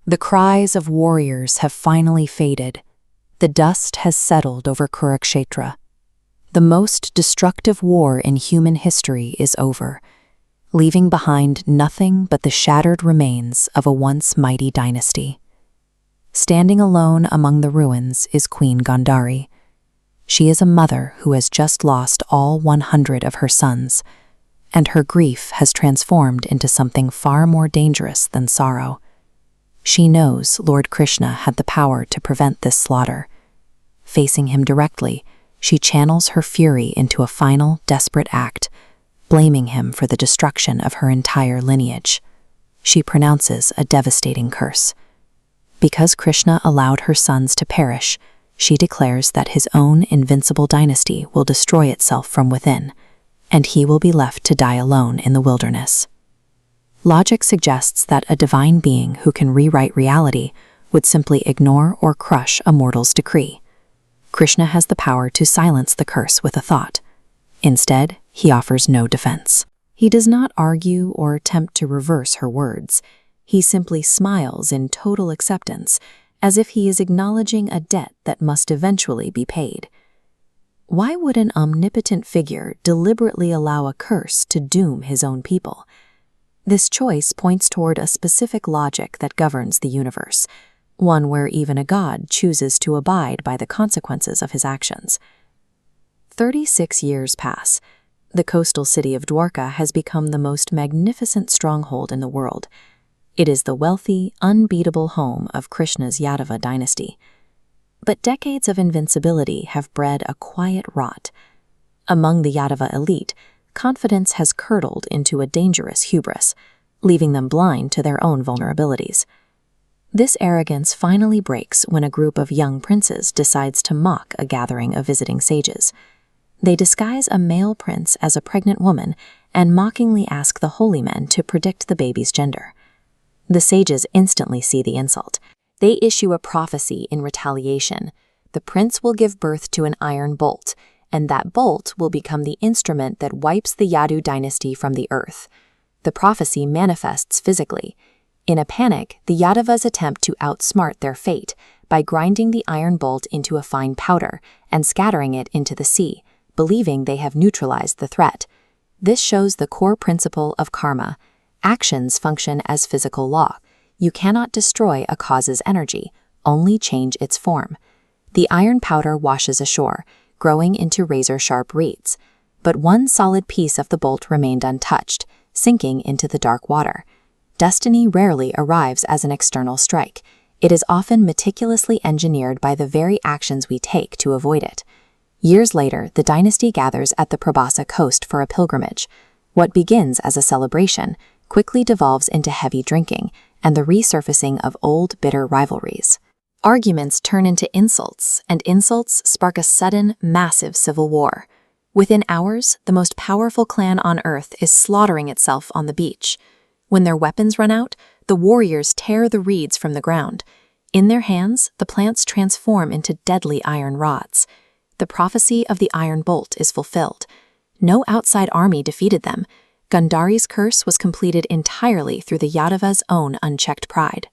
The cries of warriors have finally faded. The dust has settled over Kurukshetra. The most destructive war in human history is over, leaving behind nothing but the shattered remains of a once mighty dynasty. Standing alone among the ruins is Queen Gandhari. She is a mother who has just lost all 100 of her sons, and her grief has transformed into something far more dangerous than sorrow. She knows Lord Krishna had the power to prevent this slaughter. Facing him directly, she channels her fury into a final, desperate act, blaming him for the destruction of her entire lineage. She pronounces a devastating curse. Because Krishna allowed her sons to perish, she declares that his own invincible dynasty will destroy itself from within, and he will be left to die alone in the wilderness. Logic suggests that a divine being who can rewrite reality would simply ignore or crush a mortal's decree. Krishna has the power to silence the curse with a thought. Instead, he offers no defense. He does not argue or attempt to reverse her words. He simply smiles in total acceptance, as if he is acknowledging a debt that must eventually be paid. Why would an omnipotent figure deliberately allow a curse to doom his own people? This choice points toward a specific logic that governs the universe, one where even a god chooses to abide by the consequences of his actions. 36 years pass. The coastal city of Dwarka has become the most magnificent stronghold in the world. It is the wealthy, unbeatable home of Krishna's Yadava dynasty. But decades of invincibility have bred a quiet rot. Among the Yadava elite, confidence has curdled into a dangerous hubris, leaving them blind to their own vulnerabilities. This arrogance finally breaks when a group of young princes decides to mock a gathering of visiting sages. They disguise a male prince as a pregnant woman and mockingly ask the holy men to predict the baby's gender. The sages instantly see the insult. They issue a prophecy in retaliation. The prince will give birth to an iron bolt, and that bolt will become the instrument that wipes the Yadu dynasty from the earth. The prophecy manifests physically. In a panic, the Yadavas attempt to outsmart their fate by grinding the iron bolt into a fine powder and scattering it into the sea, believing they have neutralized the threat. This shows the core principle of karma. Actions function as physical law. You cannot destroy a cause's energy, only change its form. The iron powder washes ashore, growing into razor-sharp reeds. But one solid piece of the bolt remained untouched, sinking into the dark water. Destiny rarely arrives as an external strike. It is often meticulously engineered by the very actions we take to avoid it. Years later, the dynasty gathers at the Prabhasa coast for a pilgrimage. What begins as a celebration quickly devolves into heavy drinking and the resurfacing of old, bitter rivalries. Arguments turn into insults, and insults spark a sudden, massive civil war. Within hours, the most powerful clan on earth is slaughtering itself on the beach. When their weapons run out, the warriors tear the reeds from the ground. In their hands, the plants transform into deadly iron rods. The prophecy of the iron bolt is fulfilled. No outside army defeated them. Gandhari's curse was completed entirely through the Yadava's own unchecked pride.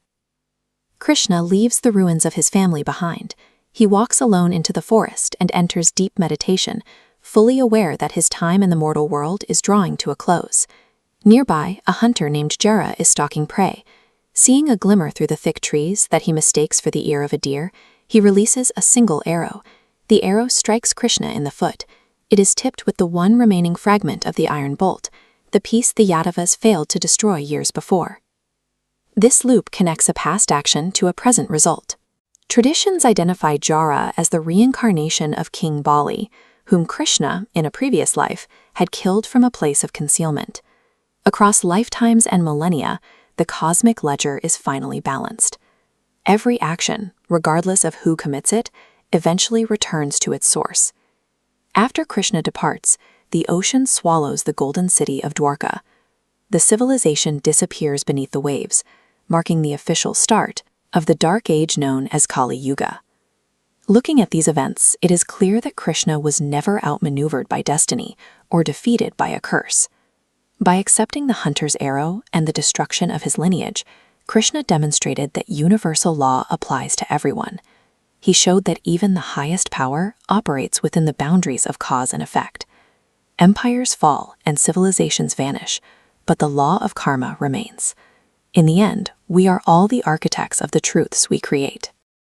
Krishna leaves the ruins of his family behind. He walks alone into the forest and enters deep meditation, fully aware that his time in the mortal world is drawing to a close. Nearby, a hunter named Jara is stalking prey. Seeing a glimmer through the thick trees that he mistakes for the ear of a deer, he releases a single arrow. The arrow strikes Krishna in the foot. It is tipped with the one remaining fragment of the iron bolt, the piece the Yadavas failed to destroy years before. This loop connects a past action to a present result. Traditions identify Jara as the reincarnation of King Bali, whom Krishna, in a previous life, had killed from a place of concealment. Across lifetimes and millennia, the cosmic ledger is finally balanced. Every action, regardless of who commits it, eventually returns to its source. After Krishna departs, the ocean swallows the golden city of Dwarka. The civilization disappears beneath the waves, marking the official start of the dark age known as Kali Yuga. Looking at these events, it is clear that Krishna was never outmaneuvered by destiny or defeated by a curse. By accepting the hunter's arrow and the destruction of his lineage, Krishna demonstrated that universal law applies to everyone. He showed that even the highest power operates within the boundaries of cause and effect. Empires fall and civilizations vanish, but the law of karma remains. In the end, we are all the architects of the truths we create.